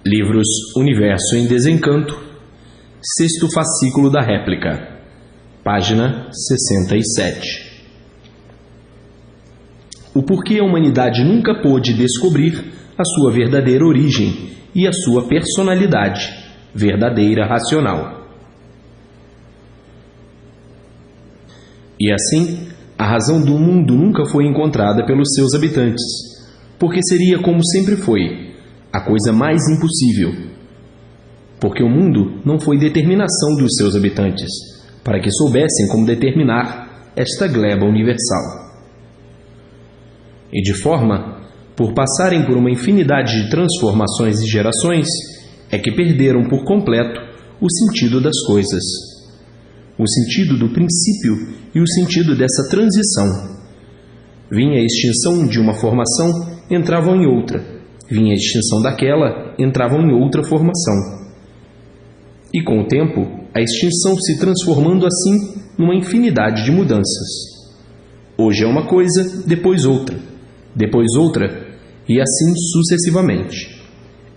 Livros Universo em Desencanto, sexto fascículo da réplica, página 67. O porquê a humanidade nunca pôde descobrir a sua verdadeira origem e a sua personalidade verdadeira racional. E assim, a razão do mundo nunca foi encontrada pelos seus habitantes, porque seria como sempre foi, a coisa mais impossível. Porque o mundo não foi determinação dos seus habitantes, para que soubessem como determinar esta gleba universal. E de forma, por passarem por uma infinidade de transformações e gerações, é que perderam por completo o sentido das coisas, o sentido do princípio e o sentido dessa transição. Vinha a extinção de uma formação, entravam em outra. Vinha a extinção daquela, entravam em outra formação. E com o tempo, a extinção se transformando assim numa infinidade de mudanças. Hoje é uma coisa, depois outra e assim sucessivamente.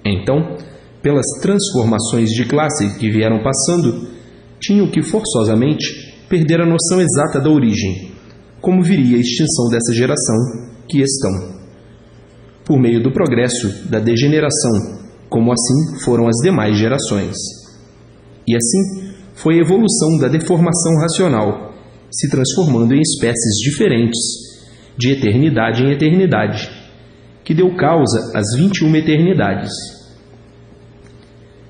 Então, pelas transformações de classe que vieram passando, tinham que forçosamente perder a noção exata da origem, como viria a extinção dessa geração que estão. Por meio do progresso, da degeneração, como assim foram as demais gerações. E assim foi a evolução da deformação racional, se transformando em espécies diferentes, de eternidade em eternidade, que deu causa às 21 eternidades.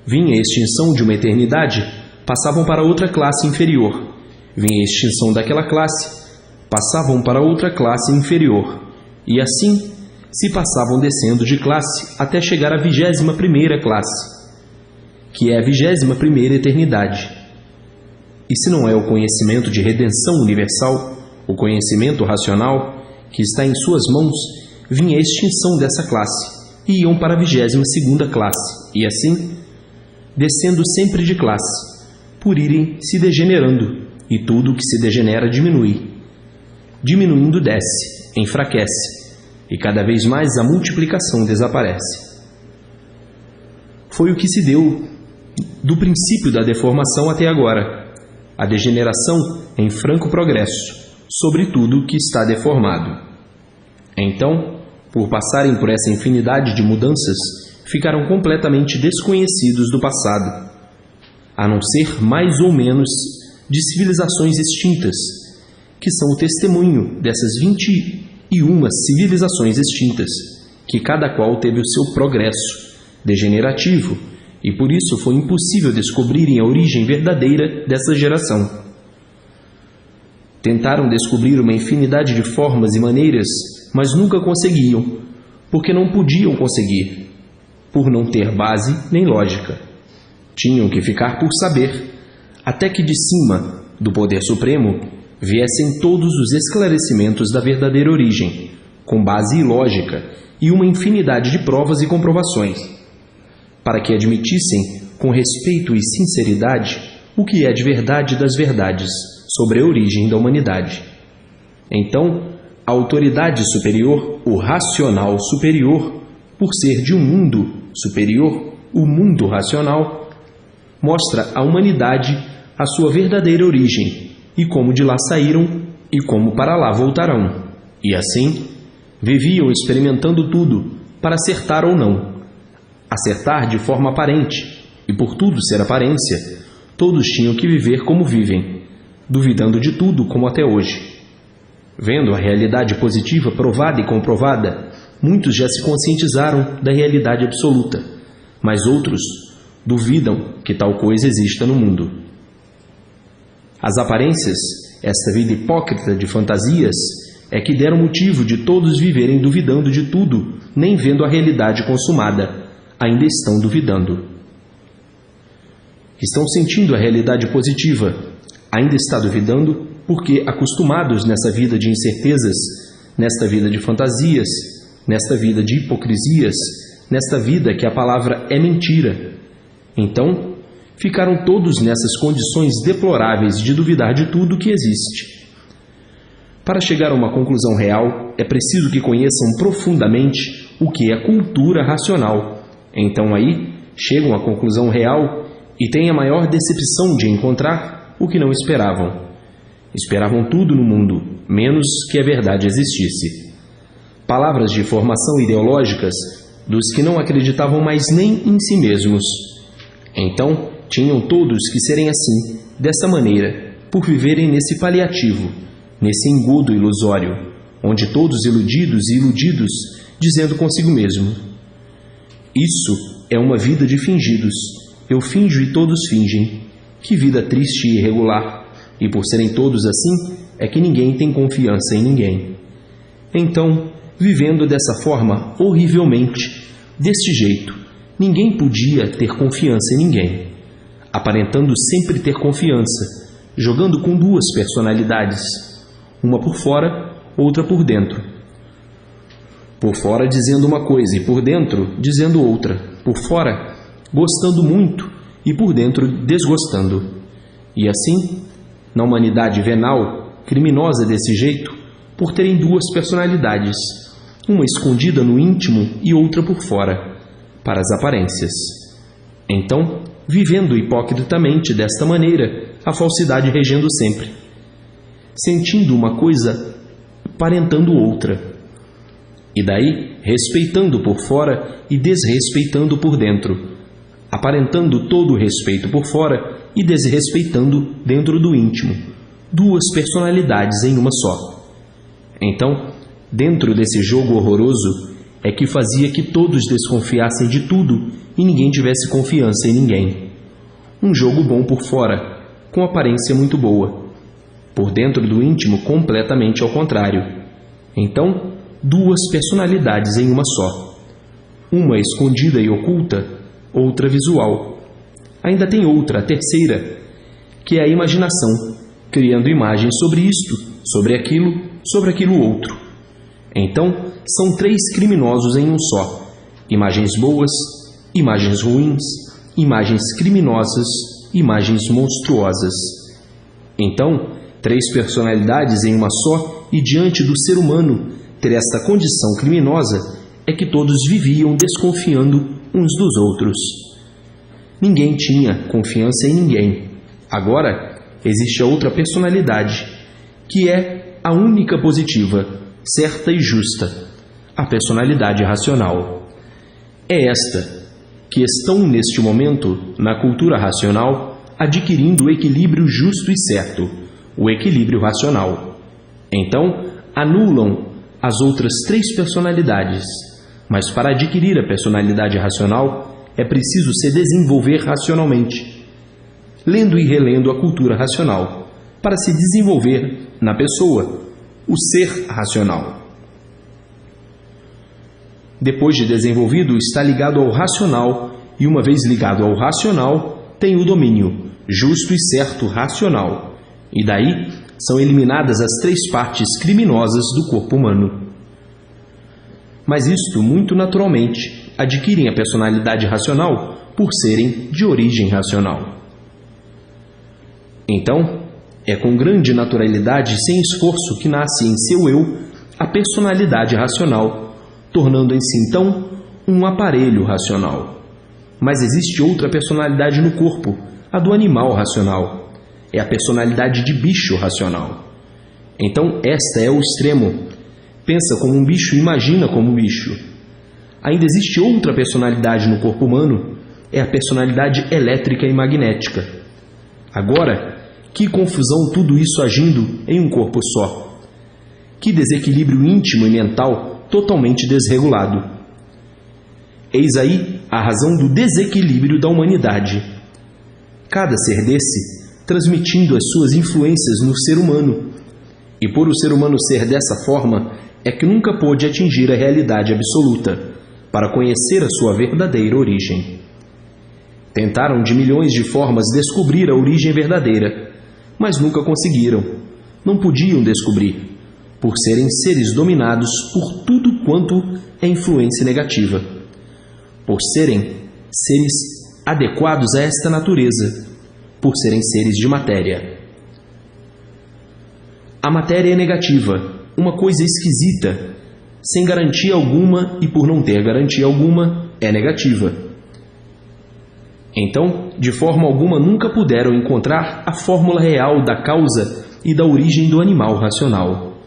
Vinha a extinção de uma eternidade, passavam para outra classe inferior. Vinha a extinção daquela classe, passavam para outra classe inferior. E assim se passavam descendo de classe até chegar à 21ª classe, que é a 21ª eternidade. E se não é o conhecimento de redenção universal, o conhecimento racional, que está em suas mãos, vinha a extinção dessa classe, e iam para a 22ª classe, e assim, descendo sempre de classe, por irem se degenerando, e tudo que se degenera diminui. Diminuindo desce, enfraquece, e cada vez mais a multiplicação desaparece. Foi o que se deu do princípio da deformação até agora, a degeneração em franco progresso, sobre tudo que está deformado. Então, por passarem por essa infinidade de mudanças, ficaram completamente desconhecidos do passado, a não ser mais ou menos de civilizações extintas, que são o testemunho dessas 21 civilizações extintas, que cada qual teve o seu progresso degenerativo, e por isso foi impossível descobrirem a origem verdadeira dessa geração. Tentaram descobrir uma infinidade de formas e maneiras, mas nunca conseguiam, porque não podiam conseguir, por não ter base nem lógica. Tinham que ficar por saber, até que de cima, do Poder Supremo, viessem todos os esclarecimentos da verdadeira origem, com base e lógica, e uma infinidade de provas e comprovações, para que admitissem, com respeito e sinceridade, o que é de verdade das verdades sobre a origem da humanidade. Então, a autoridade superior, o racional superior, por ser de um mundo superior, o mundo racional, mostra à humanidade a sua verdadeira origem, e como de lá saíram, e como para lá voltarão. E assim, viviam experimentando tudo, para acertar ou não. Acertar de forma aparente, e por tudo ser aparência, todos tinham que viver como vivem, duvidando de tudo como até hoje. Vendo a realidade positiva provada e comprovada, muitos já se conscientizaram da realidade absoluta, mas outros duvidam que tal coisa exista no mundo. As aparências, esta vida hipócrita de fantasias, é que deram motivo de todos viverem duvidando de tudo, nem vendo a realidade consumada, ainda estão duvidando. Estão sentindo a realidade positiva, ainda está duvidando, porque acostumados nessa vida de incertezas, nesta vida de fantasias, nesta vida de hipocrisias, nesta vida que a palavra é mentira. Então, ficaram todos nessas condições deploráveis de duvidar de tudo que existe. Para chegar a uma conclusão real, é preciso que conheçam profundamente o que é cultura racional. Então aí chegam à conclusão real e têm a maior decepção de encontrar o que não esperavam. Esperavam tudo no mundo, menos que a verdade existisse. Palavras de formação ideológicas dos que não acreditavam mais nem em si mesmos. Então, tinham todos que serem assim, dessa maneira, por viverem nesse paliativo, nesse engodo ilusório, onde todos iludidos e iludidos, dizendo consigo mesmo: isso é uma vida de fingidos, eu finjo e todos fingem. Que vida triste e irregular, e por serem todos assim, é que ninguém tem confiança em ninguém. Então, vivendo dessa forma horrivelmente, deste jeito, ninguém podia ter confiança em ninguém, aparentando sempre ter confiança, jogando com duas personalidades, uma por fora, outra por dentro. Por fora dizendo uma coisa e por dentro dizendo outra. Por fora gostando muito e por dentro desgostando. E assim, na humanidade venal, criminosa desse jeito, por terem duas personalidades, uma escondida no íntimo e outra por fora, para as aparências. Então, vivendo hipocritamente desta maneira, a falsidade regendo sempre, sentindo uma coisa, aparentando outra, e daí respeitando por fora e desrespeitando por dentro, aparentando todo o respeito por fora e desrespeitando dentro do íntimo, duas personalidades em uma só. Então, dentro desse jogo horroroso, é que fazia que todos desconfiassem de tudo e ninguém tivesse confiança em ninguém. Um jogo bom por fora, com aparência muito boa. Por dentro do íntimo, completamente ao contrário. Então, duas personalidades em uma só. Uma escondida e oculta, outra visual. Ainda tem outra, a terceira, que é a imaginação, criando imagens sobre isto, sobre aquilo outro. Então, são três criminosos em um só: imagens boas, imagens ruins, imagens criminosas, imagens monstruosas. Então, três personalidades em uma só, e diante do ser humano ter esta condição criminosa, é que todos viviam desconfiando uns dos outros. Ninguém tinha confiança em ninguém. Agora, existe a outra personalidade, que é a única positiva, certa e justa, a personalidade racional. É esta que estão neste momento, na cultura racional, adquirindo o equilíbrio justo e certo, o equilíbrio racional. Então, anulam as outras três personalidades, mas para adquirir a personalidade racional, é preciso se desenvolver racionalmente, lendo e relendo a cultura racional, para se desenvolver na pessoa o ser racional. Depois de desenvolvido, está ligado ao racional, e uma vez ligado ao racional, tem o domínio justo e certo racional, e daí são eliminadas as três partes criminosas do corpo humano. Mas isto, muito naturalmente, adquirem a personalidade racional por serem de origem racional. Então, é com grande naturalidade e sem esforço que nasce em seu eu a personalidade racional, tornando em si então um aparelho racional. Mas existe outra personalidade no corpo, a do animal racional. É a personalidade de bicho racional. Então, esta é o extremo. Pensa como um bicho e imagina como um bicho. Ainda existe outra personalidade no corpo humano, é a personalidade elétrica e magnética. Agora, que confusão tudo isso agindo em um corpo só. Que desequilíbrio íntimo e mental totalmente desregulado. Eis aí a razão do desequilíbrio da humanidade. Cada ser desse transmitindo as suas influências no ser humano. E por o ser humano ser dessa forma, é que nunca pôde atingir a realidade absoluta, para conhecer a sua verdadeira origem. Tentaram de milhões de formas descobrir a origem verdadeira, mas nunca conseguiram. Não podiam descobrir, por serem seres dominados por tudo quanto é influência negativa, por serem seres adequados a esta natureza, por serem seres de matéria. A matéria é negativa, uma coisa esquisita, sem garantia alguma e por não ter garantia alguma, é negativa. Então, de forma alguma nunca puderam encontrar a fórmula real da causa e da origem do animal racional.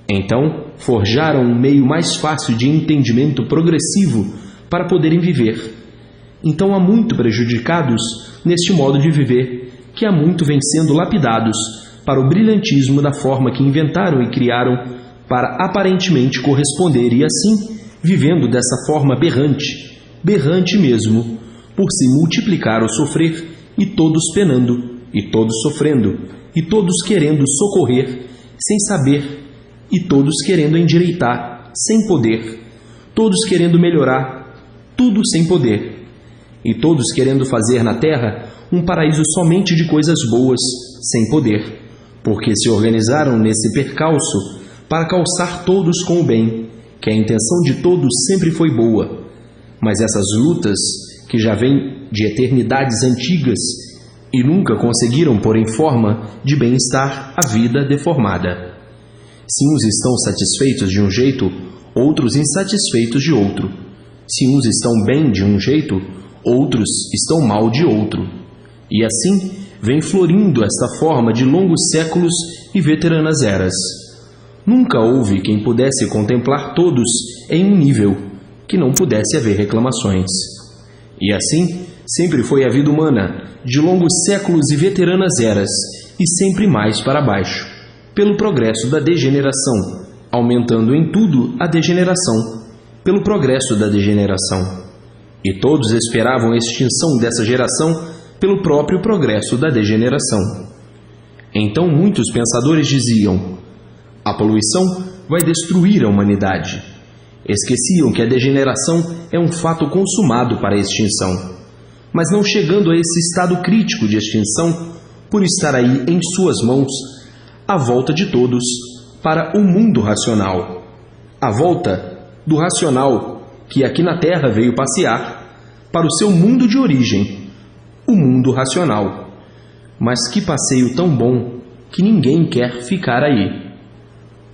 Então, forjaram um meio mais fácil de entendimento progressivo para poderem viver. Então, há muito prejudicados neste modo de viver, que há muito vêm sendo lapidados para o brilhantismo da forma que inventaram e criaram para aparentemente corresponder e assim, vivendo dessa forma berrante, berrante mesmo, por se multiplicar o sofrer, e todos penando, e todos sofrendo, e todos querendo socorrer, sem saber, e todos querendo endireitar, sem poder, todos querendo melhorar, tudo sem poder, e todos querendo fazer na terra um paraíso somente de coisas boas, sem poder, porque se organizaram nesse percalço para calçar todos com o bem, que a intenção de todos sempre foi boa, mas essas lutas, que já vêm de eternidades antigas, e nunca conseguiram pôr em forma de bem-estar a vida deformada. Se uns estão satisfeitos de um jeito, outros insatisfeitos de outro. Se uns estão bem de um jeito, outros estão mal de outro. E assim vem florindo esta forma de longos séculos e veteranas eras. Nunca houve quem pudesse contemplar todos em um nível, que não pudesse haver reclamações. E assim sempre foi a vida humana, de longos séculos e veteranas eras, e sempre mais para baixo, pelo progresso da degeneração, aumentando em tudo a degeneração, pelo progresso da degeneração. E todos esperavam a extinção dessa geração pelo próprio progresso da degeneração. Então muitos pensadores diziam: a poluição vai destruir a humanidade. Esqueciam que a degeneração é um fato consumado para a extinção, mas não chegando a esse estado crítico de extinção, por estar aí em suas mãos, a volta de todos para o mundo racional, a volta do racional que aqui na Terra veio passear para o seu mundo de origem, o mundo racional. Mas que passeio tão bom que ninguém quer ficar aí.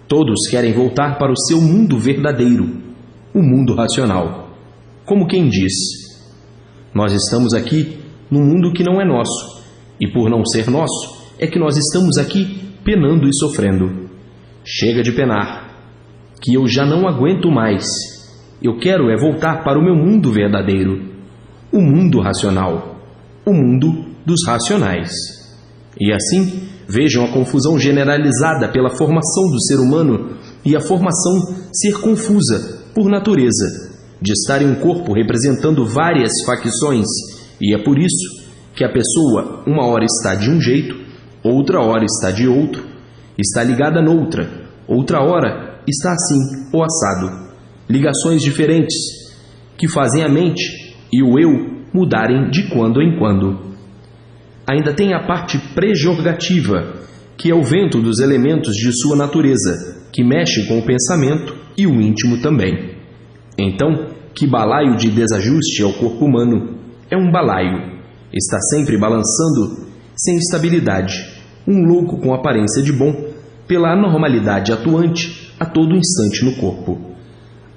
Todos querem voltar para o seu mundo verdadeiro, o mundo racional. Como quem diz: nós estamos aqui num mundo que não é nosso, e por não ser nosso, é que nós estamos aqui penando e sofrendo. Chega de penar, que eu já não aguento mais. Eu quero é voltar para o meu mundo verdadeiro, o mundo racional, o mundo dos racionais. E assim, vejam a confusão generalizada pela formação do ser humano e a formação ser confusa por natureza, de estar em um corpo representando várias facções, e é por isso que a pessoa uma hora está de um jeito, outra hora está de outro, está ligada noutra, outra hora está assim ou assado. Ligações diferentes que fazem a mente e o eu mudarem de quando em quando. Ainda tem a parte prejorgativa, que é o vento dos elementos de sua natureza, que mexe com o pensamento e o íntimo também. Então, que balaio de desajuste é o corpo humano? É um balaio. Está sempre balançando, sem estabilidade, um louco com aparência de bom, pela anormalidade atuante a todo instante no corpo.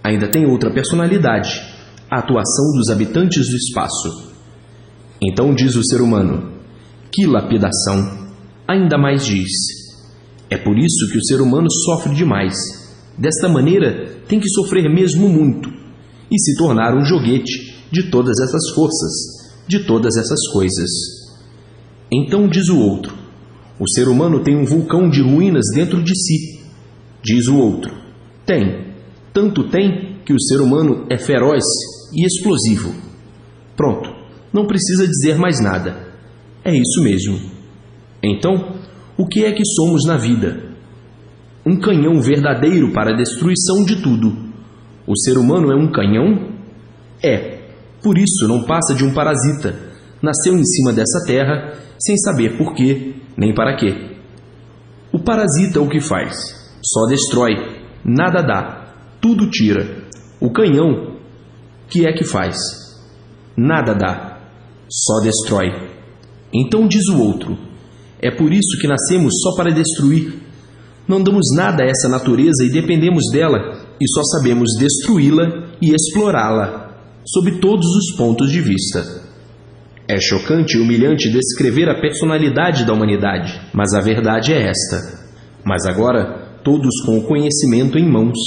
Ainda tem outra personalidade, a atuação dos habitantes do espaço. Então diz o ser humano: que lapidação! Ainda mais diz: é por isso que o ser humano sofre demais. Desta maneira tem que sofrer mesmo muito, e se tornar um joguete de todas essas forças, de todas essas coisas. Então diz o outro: o ser humano tem um vulcão de ruínas dentro de si. Diz o outro: tem. Tanto tem que o ser humano é feroz e explosivo. Pronto, não precisa dizer mais nada. É isso mesmo. Então, o que é que somos na vida? Um canhão verdadeiro para a destruição de tudo. O ser humano é um canhão? É. Por isso não passa de um parasita. Nasceu em cima dessa terra, sem saber por quê, nem para quê. O parasita o que faz? Só destrói, nada dá, tudo tira. O canhão, que é que faz? Nada dá, só destrói. Então diz o outro: é por isso que nascemos só para destruir. Não damos nada a essa natureza e dependemos dela, e só sabemos destruí-la e explorá-la, sob todos os pontos de vista. É chocante e humilhante descrever a personalidade da humanidade, mas a verdade é esta. Mas agora, todos com o conhecimento em mãos,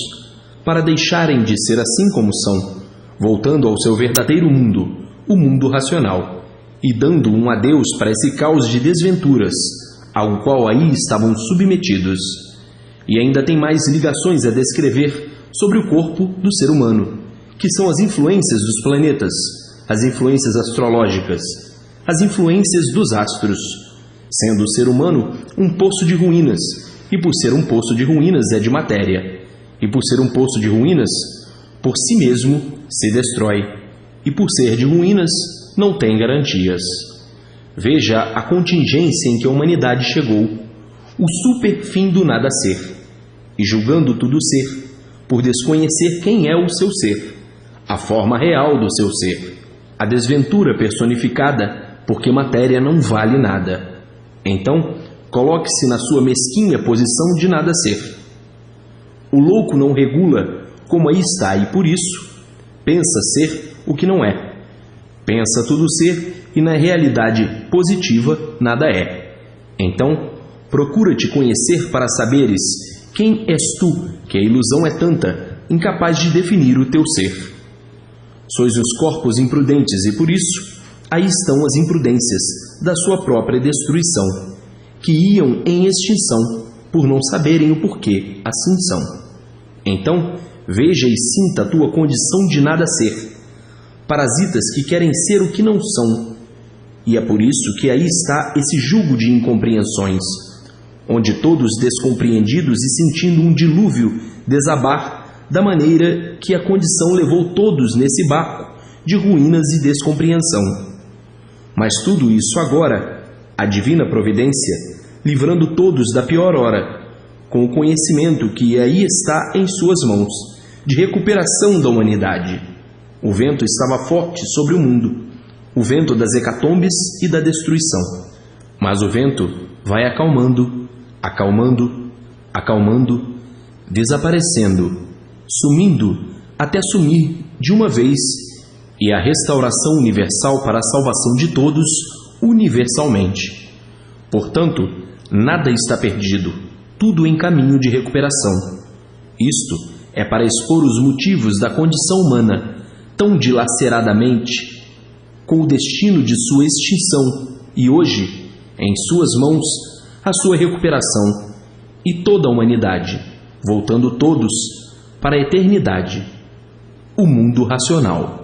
para deixarem de ser assim como são, voltando ao seu verdadeiro mundo, o mundo racional, e dando um adeus para esse caos de desventuras, ao qual aí estavam submetidos. E ainda tem mais ligações a descrever sobre o corpo do ser humano, que são as influências dos planetas, as influências astrológicas, as influências dos astros, sendo o ser humano um poço de ruínas, e por ser um poço de ruínas é de matéria, e por ser um poço de ruínas, por si mesmo se destrói, e por ser de ruínas não tem garantias. Veja a contingência em que a humanidade chegou, o superfim do nada ser, e julgando tudo ser, por desconhecer quem é o seu ser, a forma real do seu ser, a desventura personificada, porque matéria não vale nada. Então, coloque-se na sua mesquinha posição de nada ser. O louco não regula como aí está e, por isso, pensa ser o que não é. Pensa tudo ser e, na realidade positiva, nada é. Então, procura-te conhecer para saberes quem és tu, que a ilusão é tanta, incapaz de definir o teu ser. Sois os corpos imprudentes e, por isso, aí estão as imprudências da sua própria destruição, que iam em extinção por não saberem o porquê assim são. Então, veja e sinta a tua condição de nada ser, parasitas que querem ser o que não são, e é por isso que aí está esse jugo de incompreensões, onde todos descompreendidos e sentindo um dilúvio desabar da maneira que a condição levou todos nesse barco de ruínas e descompreensão. Mas tudo isso agora, a divina providência, livrando todos da pior hora, com o conhecimento que aí está em suas mãos, de recuperação da humanidade. O vento estava forte sobre o mundo, o vento das hecatombes e da destruição. Mas o vento vai acalmando, acalmando, acalmando, desaparecendo, sumindo até sumir de uma vez, e a restauração universal para a salvação de todos universalmente. Portanto, nada está perdido, tudo em caminho de recuperação. Isto é para expor os motivos da condição humana, tão dilaceradamente, com o destino de sua extinção, e hoje, em suas mãos, a sua recuperação, e toda a humanidade, voltando todos para a eternidade, o mundo racional.